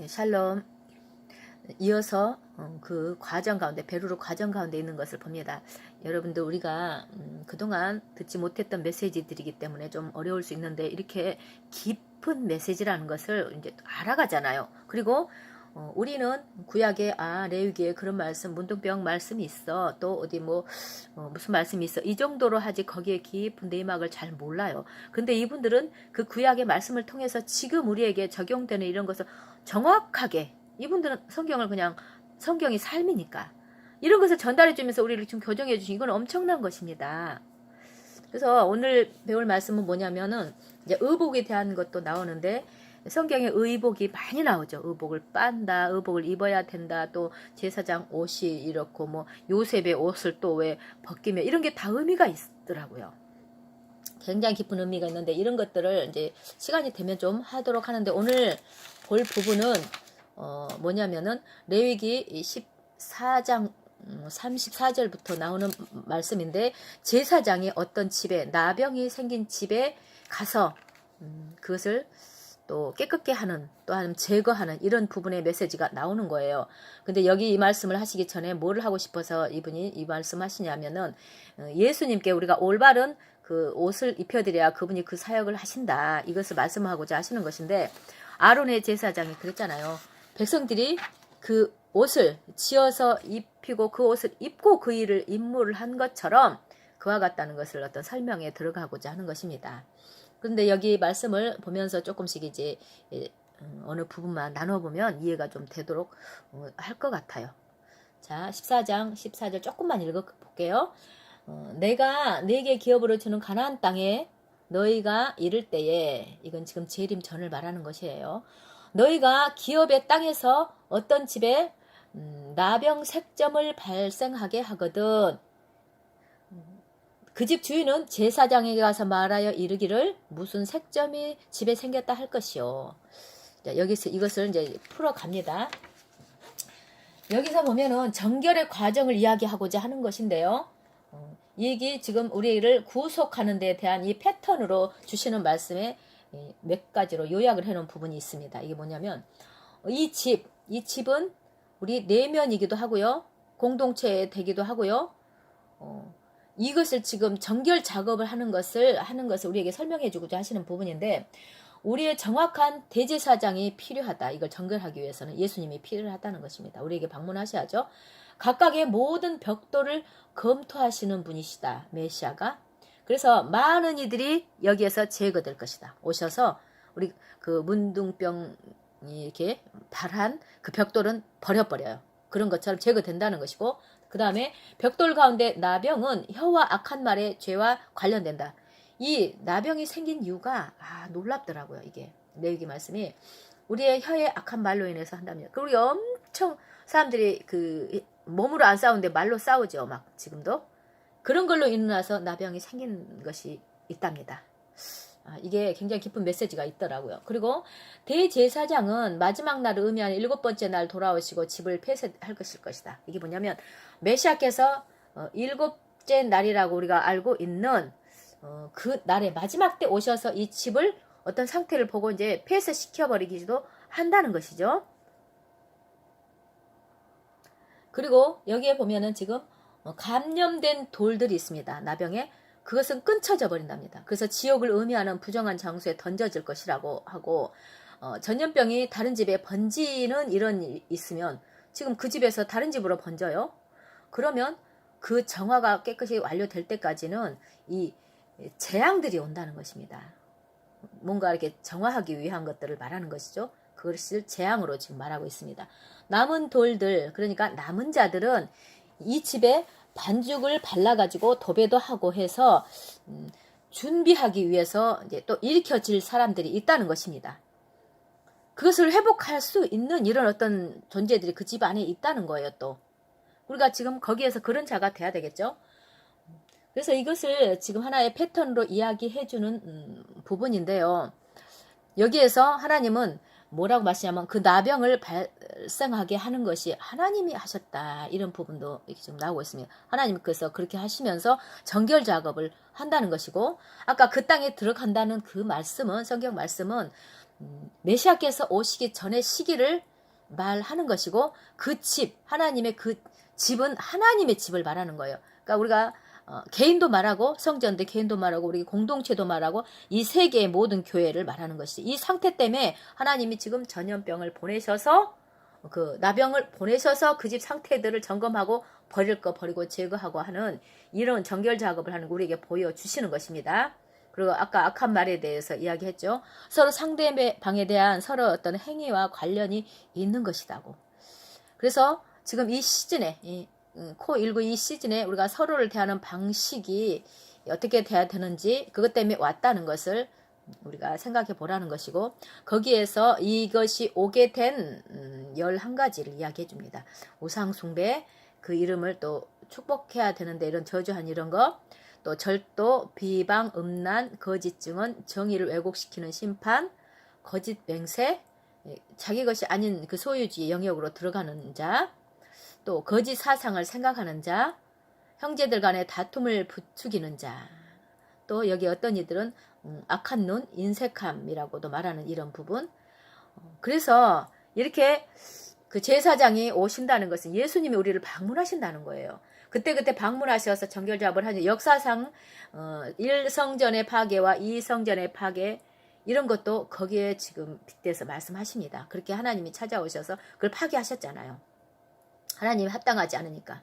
샬롬. 이어서 그 과정 가운데, 베르로 과정 가운데 있는 것을 봅니다. 여러분들, 우리가 그동안 듣지 못했던 메시지들이기 때문에 좀 어려울 수 있는데, 이렇게 깊은 메시지라는 것을 이제 알아가잖아요. 그리고 우리는 구약에 레위기에 그런 말씀, 문둥병 말씀이 있어, 또 어디 무슨 말씀이 있어, 이 정도로 하지 거기에 깊은 내막을 잘 몰라요. 근데 이분들은 그 구약의 말씀을 통해서 지금 우리에게 적용되는 이런 것을 정확하게, 이분들은 성경이 삶이니까 이런 것을 전달해 주면서 우리를 좀 교정해 주신, 이건 엄청난 것입니다. 그래서 오늘 배울 말씀은 뭐냐면은, 이제 의복에 대한 것도 나오는데, 성경에 의복이 많이 나오죠. 의복을 빤다, 의복을 입어야 된다, 또 제사장 옷이 이렇고, 요셉의 옷을 또 왜 벗기며, 이런 게 다 의미가 있더라고요. 굉장히 깊은 의미가 있는데, 이런 것들을 이제 시간이 되면 좀 하도록 하는데, 오늘 볼 부분은 뭐냐면은 레위기 14장 34절부터 나오는 말씀인데, 제사장이 어떤 집에, 나병이 생긴 집에 가서 그것을 또 깨끗게 하는, 또한 제거하는, 이런 부분의 메시지가 나오는 거예요. 근데 여기 이 말씀을 하시기 전에 뭘 하고 싶어서 이분이 이 말씀 하시냐면은, 예수님께 우리가 올바른 그 옷을 입혀드려야 그분이 그 사역을 하신다, 이것을 말씀하고자 하시는 것인데, 아론의 제사장이 그랬잖아요. 백성들이 그 옷을 지어서 입히고 그 옷을 입고 그 일을 임무를 한 것처럼 그와 같다는 것을 어떤 설명에 들어가고자 하는 것입니다. 그런데 여기 말씀을 보면서 조금씩 이제 어느 부분만 나눠보면 이해가 좀 되도록 할 것 같아요. 자, 14장 14절 조금만 읽어볼게요. 내가 네게 기업으로 주는 가나안 땅에 너희가 이를 때에, 이건 지금 재림 전을 말하는 것이에요. 너희가 기업의 땅에서 어떤 집에 나병 색점을 발생하게 하거든 그 집 주인은 제사장에게 가서 말하여 이르기를 무슨 색점이 집에 생겼다 할 것이요. 자, 여기서 이것을 이제 풀어갑니다. 여기서 보면은 정결의 과정을 이야기하고자 하는 것인데요. 이게 지금 우리를 구속하는 데 대한 이 패턴으로 주시는 말씀에 몇 가지로 요약을 해놓은 부분이 있습니다. 이게 뭐냐면, 이 집은 우리 내면이기도 하고요, 공동체 되기도 하고요, 이것을 지금 정결 작업을 하는 것을 우리에게 설명해 주고자 하시는 부분인데, 우리의 정확한 대제사장이 필요하다. 이걸 정결하기 위해서는 예수님이 필요하다는 것입니다. 우리에게 방문하셔야죠. 각각의 모든 벽돌을 검토하시는 분이시다, 메시아가. 그래서 많은 이들이 여기에서 제거될 것이다. 오셔서 우리 그 문둥병이 이렇게 발한 그 벽돌은 버려버려요. 그런 것처럼 제거된다는 것이고, 그 다음에 벽돌 가운데 나병은 혀와 악한 말의 죄와 관련된다. 이 나병이 생긴 이유가 놀랍더라고요. 이게 레위기 말씀이 우리의 혀의 악한 말로 인해서 한다면, 우리 엄청 사람들이 그 몸으로 안 싸우는데 말로 싸우죠. 막 지금도 그런 걸로 인해서 나병이 생긴 것이 있답니다. 이게 굉장히 깊은 메시지가 있더라고요. 그리고 대제사장은 마지막 날을 의미하는 7번째 날 돌아오시고 집을 폐쇄할 것이다. 이게 뭐냐면, 메시아께서 7째 날이라고 우리가 알고 있는 그 날의 마지막 때 오셔서 이 집을 어떤 상태를 보고 이제 폐쇄시켜버리기도 한다는 것이죠. 그리고 여기에 보면은 지금 감염된 돌들이 있습니다. 나병에. 그것은 끊쳐져 버린답니다. 그래서 지옥을 의미하는 부정한 장소에 던져질 것이라고 하고, 전염병이 다른 집에 번지는 이런 일이 있으면 지금 그 집에서 다른 집으로 번져요. 그러면 그 정화가 깨끗이 완료될 때까지는 이 재앙들이 온다는 것입니다. 뭔가 이렇게 정화하기 위한 것들을 말하는 것이죠. 그것을 재앙으로 지금 말하고 있습니다. 남은 돌들, 그러니까 남은 자들은 이 집에 반죽을 발라가지고 도배도 하고 해서 준비하기 위해서 이제 또 일으켜질 사람들이 있다는 것입니다. 그것을 회복할 수 있는 이런 어떤 존재들이 그 집 안에 있다는 거예요. 또 우리가 지금 거기에서 그런 자가 돼야 되겠죠. 그래서 이것을 지금 하나의 패턴으로 이야기해주는 부분인데요. 여기에서 하나님은 뭐라고 말씀하냐면, 그 나병을 발생하게 하는 것이 하나님이 하셨다, 이런 부분도 이렇게 지금 나오고 있습니다. 하나님께서 그렇게 하시면서 정결 작업을 한다는 것이고, 아까 그 땅에 들어간다는 그 말씀은, 성경 말씀은 메시아께서 오시기 전의 시기를 말하는 것이고 그 집, 하나님의 그 집은 하나님의 집을 말하는 거예요. 그러니까 우리가 개인도 말하고 성전도 개인도 말하고 우리 공동체도 말하고 이 세계의 모든 교회를 말하는 것이지. 이 상태 때문에 하나님이 지금 전염병을 보내셔서 그 나병을 보내셔서 그 집 상태들을 점검하고 버릴 거 버리고 제거하고 하는 이런 정결 작업을 하는 우리에게 보여주시는 것입니다. 그리고 아까 악한 말에 대해서 이야기했죠. 서로 상대방에 대한 서로 어떤 행위와 관련이 있는 것이라고. 그래서 지금 이 시즌에 코19 이 시즌에 우리가 서로를 대하는 방식이 어떻게 돼야 되는지 그것 때문에 왔다는 것을 우리가 생각해 보라는 것이고 거기에서 이것이 오게 된 11가지를 이야기해 줍니다. 우상숭배, 그 이름을 또 축복해야 되는데 이런 저주한 이런 거, 또 절도, 비방, 음란, 거짓 증언, 정의를 왜곡시키는 심판, 거짓 맹세, 자기 것이 아닌 그 소유주의 영역으로 들어가는 자, 또 거짓 사상을 생각하는 자, 형제들 간의 다툼을 부추기는 자, 또 여기 어떤 이들은 악한 눈, 인색함이라고도 말하는 이런 부분. 그래서 이렇게 그 제사장이 오신다는 것은 예수님이 우리를 방문하신다는 거예요. 그때 방문하셔서 정결작업을 하는 역사상 1성전의 파괴와 2성전의 파괴 이런 것도 거기에 지금 빗대서 말씀하십니다. 그렇게 하나님이 찾아오셔서 그걸 파괴하셨잖아요. 하나님이 합당하지 않으니까.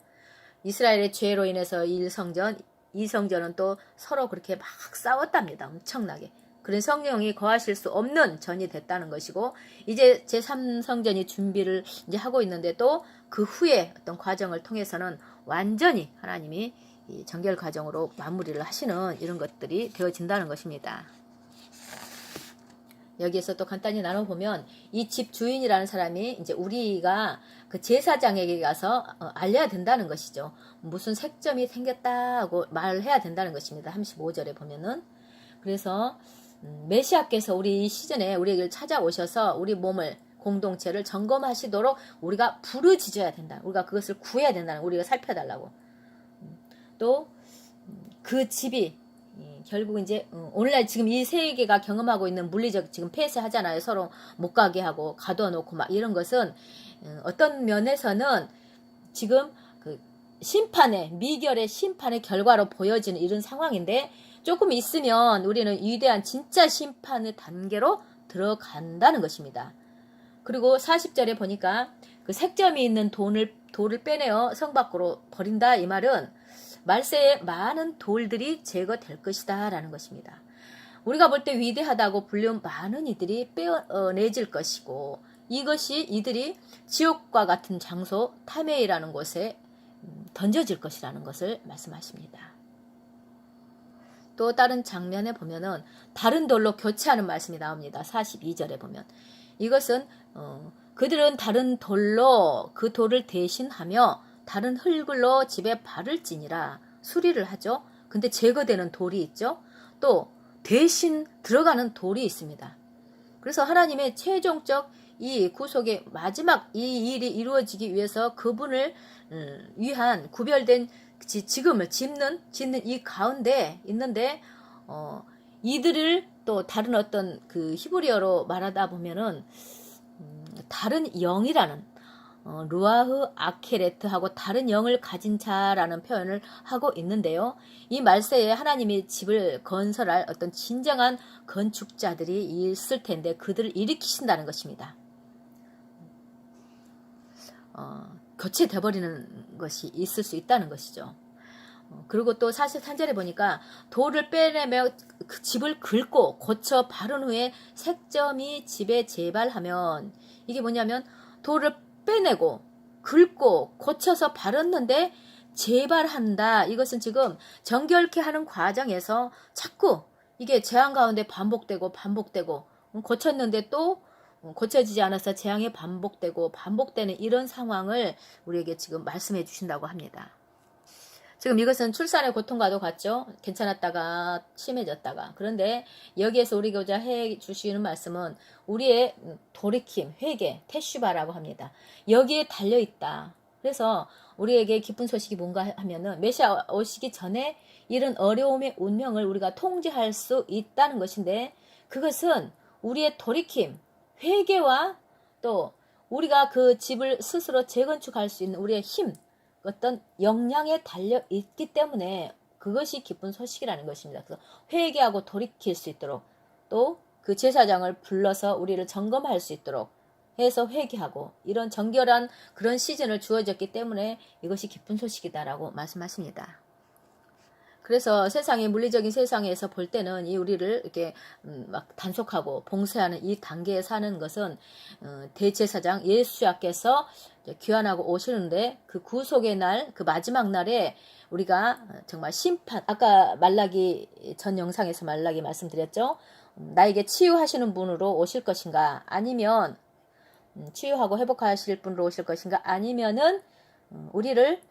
이스라엘의 죄로 인해서 1성전, 2성전은 또 서로 그렇게 막 싸웠답니다. 엄청나게. 그런 성령이 거하실 수 없는 전이 됐다는 것이고 이제 제3성전이 준비를 이제 하고 있는데 또 그 후에 어떤 과정을 통해서는 완전히 하나님이 이 정결 과정으로 마무리를 하시는 이런 것들이 되어진다는 것입니다. 여기에서 또 간단히 나눠보면 이 집 주인이라는 사람이 이제 우리가 그 제사장에게 가서 알려야 된다는 것이죠. 무슨 색점이 생겼다고 말해야 된다는 것입니다. 35절에 보면은. 그래서 메시아께서 우리 이 시즌에 우리에게 찾아오셔서 우리 몸을 공동체를 점검하시도록 우리가 부르짖어야 된다. 우리가 그것을 구해야 된다는 우리가 살펴달라고. 또 그 집이 결국 이제 오늘날 지금 이 세계가 경험하고 있는 물리적 지금 폐쇄하잖아요. 서로 못 가게 하고 가둬놓고 막 이런 것은 어떤 면에서는 지금 그 심판의 미결의 심판의 결과로 보여지는 이런 상황인데 조금 있으면 우리는 위대한 진짜 심판의 단계로 들어간다는 것입니다. 그리고 40절에 보니까 그 색점이 있는 돌을 빼내어 성 밖으로 버린다 이 말은 말세에 많은 돌들이 제거될 것이다 라는 것입니다. 우리가 볼 때 위대하다고 불리운 많은 이들이 빼내질 것이고 이것이 이들이 지옥과 같은 장소 타메이라는 곳에 던져질 것이라는 것을 말씀하십니다. 또 다른 장면에 보면은 다른 돌로 교체하는 말씀이 나옵니다. 42절에 보면 이것은 그들은 다른 돌로 그 돌을 대신하며 다른 흙을로 집에 발을 찌니라 수리를 하죠. 근데 제거되는 돌이 있죠. 또 대신 들어가는 돌이 있습니다. 그래서 하나님의 최종적 이 구속의 마지막 이 일이 이루어지기 위해서 그분을 위한 구별된 지금을 짓는 이 가운데 있는데 이들을 또 다른 어떤 그 히브리어로 말하다 보면은 다른 영이라는 루아흐 아케레트하고 다른 영을 가진 자라는 표현을 하고 있는데요. 이 말세에 하나님이 집을 건설할 어떤 진정한 건축자들이 있을 텐데 그들을 일으키신다는 것입니다. 교체돼 버리는 것이 있을 수 있다는 것이죠. 그리고 또 43절에 보니까 돌을 빼내며 그 집을 긁고 고쳐 바른 후에 색점이 집에 재발하면 이게 뭐냐면 돌을 빼내고 긁고 고쳐서 바르는데 재발한다. 이것은 지금 정결케 하는 과정에서 자꾸 이게 재앙 가운데 반복되고 고쳤는데 또 고쳐지지 않아서 재앙이 반복되는 이런 상황을 우리에게 지금 말씀해 주신다고 합니다. 지금 이것은 출산의 고통과도 같죠. 괜찮았다가 심해졌다가. 그런데 여기에서 우리고자 해 주시는 말씀은 우리의 돌이킴, 회개, 테슈바라고 합니다. 여기에 달려있다. 그래서 우리에게 기쁜 소식이 뭔가 하면은 메시아 오시기 전에 이런 어려움의 운명을 우리가 통제할 수 있다는 것인데 그것은 우리의 돌이킴, 회개와 또 우리가 그 집을 스스로 재건축할 수 있는 우리의 힘, 어떤 역량에 달려 있기 때문에 그것이 기쁜 소식이라는 것입니다. 그래서 회개하고 돌이킬 수 있도록 또 그 제사장을 불러서 우리를 점검할 수 있도록 해서 회개하고 이런 정결한 그런 시즌을 주어졌기 때문에 이것이 기쁜 소식이다라고 말씀하십니다. 그래서 세상의 물리적인 세상에서 볼 때는 이 우리를 이렇게 막 단속하고 봉쇄하는 이 단계에 사는 것은 대제사장 예수야께서 귀환하고 오시는데 그 구속의 날, 그 마지막 날에 우리가 정말 심판, 아까 말라기 전 영상에서 말라기 말씀드렸죠. 나에게 치유하시는 분으로 오실 것인가, 아니면 치유하고 회복하실 분으로 오실 것인가, 아니면은 우리를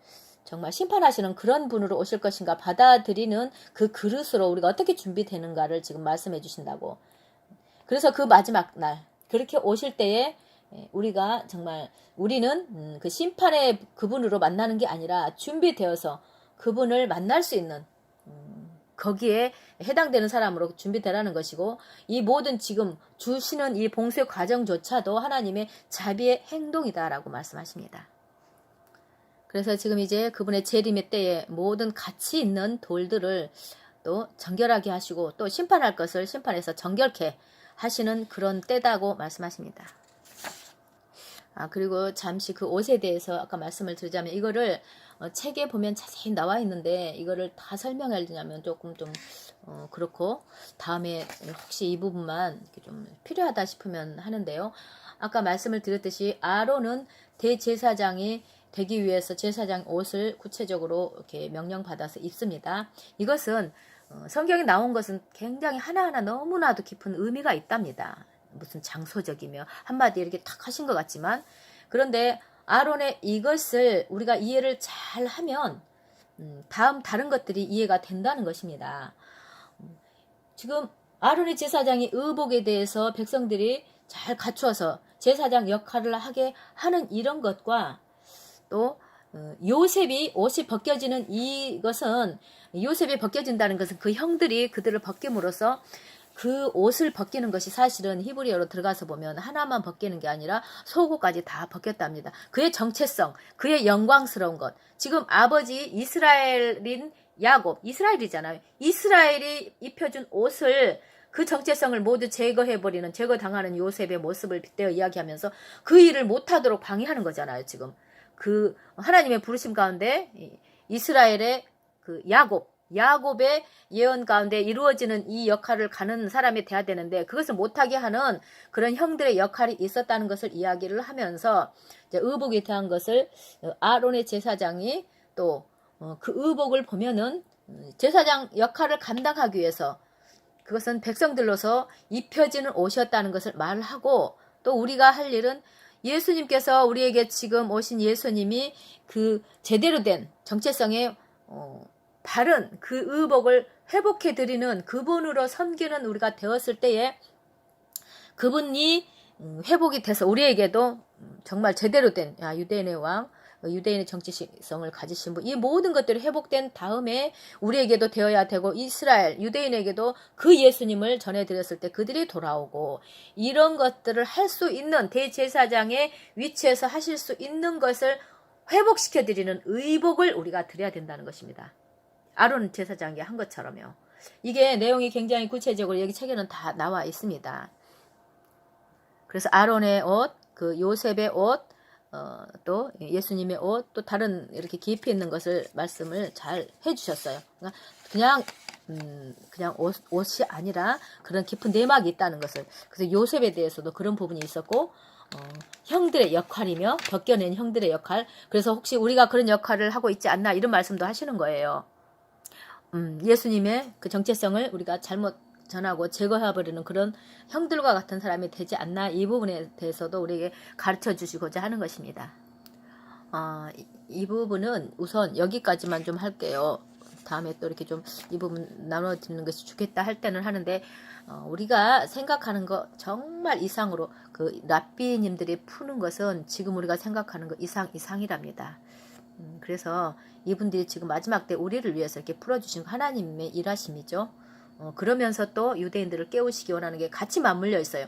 정말 심판하시는 그런 분으로 오실 것인가 받아들이는 그 그릇으로 우리가 어떻게 준비되는가를 지금 말씀해 주신다고. 그래서 그 마지막 날 그렇게 오실 때에 우리가 정말 우리는 그 심판의 그분으로 만나는 게 아니라 준비되어서 그분을 만날 수 있는 거기에 해당되는 사람으로 준비되라는 것이고, 이 모든 지금 주시는 이 봉쇄 과정조차도 하나님의 자비의 행동이다라고 말씀하십니다. 그래서 지금 이제 그분의 재림의 때에 모든 가치 있는 돌들을 또 정결하게 하시고 또 심판할 것을 심판해서 정결케 하시는 그런 때다고 말씀하십니다. 그리고 잠시 그 옷에 대해서 아까 말씀을 드리자면, 이거를 책에 보면 자세히 나와 있는데 이거를 다 설명하려면 조금 좀 그렇고, 다음에 혹시 이 부분만 좀 필요하다 싶으면 하는데요. 아까 말씀을 드렸듯이 아론은 대제사장이 되기 위해서 제사장 옷을 구체적으로 이렇게 명령받아서 입습니다. 이것은 성경에 나온 것은 굉장히 하나하나 너무나도 깊은 의미가 있답니다. 무슨 장소적이며 한마디 이렇게 탁 하신 것 같지만, 그런데 아론의 이것을 우리가 이해를 잘 하면 다른 것들이 이해가 된다는 것입니다. 지금 아론의 제사장이 의복에 대해서 백성들이 잘 갖추어서 제사장 역할을 하게 하는 이런 것과, 또 요셉이 옷이 벗겨지는 이것은, 요셉이 벗겨진다는 것은 그 형들이 그들을 벗김으로써 그 옷을 벗기는 것이 사실은 히브리어로 들어가서 보면 하나만 벗기는 게 아니라 속옷까지 다 벗겼답니다. 그의 정체성, 그의 영광스러운 것. 지금 아버지 이스라엘인 야곱, 이스라엘이잖아요. 이스라엘이 입혀준 옷을, 그 정체성을 모두 제거해버리는, 제거당하는 요셉의 모습을 빗대어 이야기하면서 그 일을 못하도록 방해하는 거잖아요. 지금 그 하나님의 부르심 가운데 이스라엘의 그 야곱의 예언 가운데 이루어지는 이 역할을 가는 사람이 돼야 되는데, 그것을 못하게 하는 그런 형들의 역할이 있었다는 것을 이야기를 하면서, 이제 의복에 대한 것을 아론의 제사장이 또 그 의복을 보면은 제사장 역할을 감당하기 위해서 그것은 백성들로서 입혀지는 옷이었다는 것을 말하고, 또 우리가 할 일은 예수님께서 우리에게 지금 오신 예수님이 그 제대로 된 정체성의 바른 그 의복을 회복해드리는 그분으로 섬기는 우리가 되었을 때에, 그분이 회복이 돼서 우리에게도 정말 제대로 된 유대인의 왕, 유대인의 정체성을 가지신 분, 이 모든 것들이 회복된 다음에 우리에게도 되어야 되고, 이스라엘 유대인에게도 그 예수님을 전해드렸을 때 그들이 돌아오고, 이런 것들을 할 수 있는 대제사장의 위치에서 하실 수 있는 것을 회복시켜드리는 의복을 우리가 드려야 된다는 것입니다. 아론 제사장이 한 것처럼요. 이게 내용이 굉장히 구체적으로 여기 책에는 다 나와 있습니다. 그래서 아론의 옷, 그 요셉의 옷, 또 예수님의 옷, 또 다른 이렇게 깊이 있는 것을 말씀을 잘 해주셨어요. 그냥 옷이 아니라 그런 깊은 내막이 있다는 것을. 그래서 요셉에 대해서도 그런 부분이 있었고, 형들의 역할이며 벗겨낸 형들의 역할. 그래서 혹시 우리가 그런 역할을 하고 있지 않나, 이런 말씀도 하시는 거예요. 예수님의 그 정체성을 우리가 잘못 전하고 제거해버리는 그런 형들과 같은 사람이 되지 않나, 이 부분에 대해서도 우리에게 가르쳐 주시고자 하는 것입니다. 이 부분은 우선 여기까지만 좀 할게요. 다음에 또 이렇게 좀 이 부분 나눠드리는 것이 좋겠다 할 때는 하는데, 우리가 생각하는 것 정말 이상으로 그 랍비님들이 푸는 것은 지금 우리가 생각하는 것 이상이랍니다. 그래서 이분들이 지금 마지막 때 우리를 위해서 이렇게 풀어주신 하나님의 일하심이죠. 그러면서 또 유대인들을 깨우시기 원하는 게 같이 맞물려 있어요.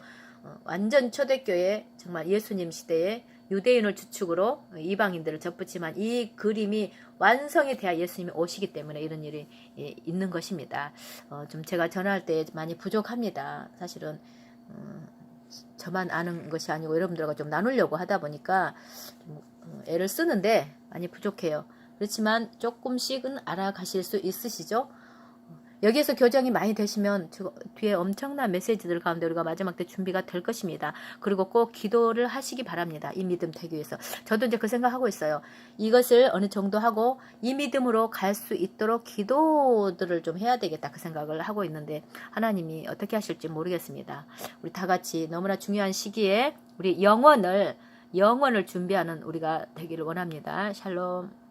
완전 초대교회 정말 예수님 시대에 유대인을 주축으로 이방인들을 접붙지만 이 그림이 완성이 돼야 예수님이 오시기 때문에 이런 일이 있는 것입니다. 좀 제가 전할 때 많이 부족합니다. 사실은 저만 아는 것이 아니고 여러분들과 좀 나누려고 하다 보니까 좀 애를 쓰는데 많이 부족해요. 그렇지만 조금씩은 알아가실 수 있으시죠? 여기에서 교정이 많이 되시면 뒤에 엄청난 메시지들 가운데 우리가 마지막 때 준비가 될 것입니다. 그리고 꼭 기도를 하시기 바랍니다. 이 믿음 되기 위해서. 저도 이제 그 생각하고 있어요. 이것을 어느 정도 하고 이 믿음으로 갈 수 있도록 기도들을 좀 해야 되겠다 그 생각을 하고 있는데 하나님이 어떻게 하실지 모르겠습니다. 우리 다 같이 너무나 중요한 시기에 우리 영원을 준비하는 우리가 되기를 원합니다. 샬롬.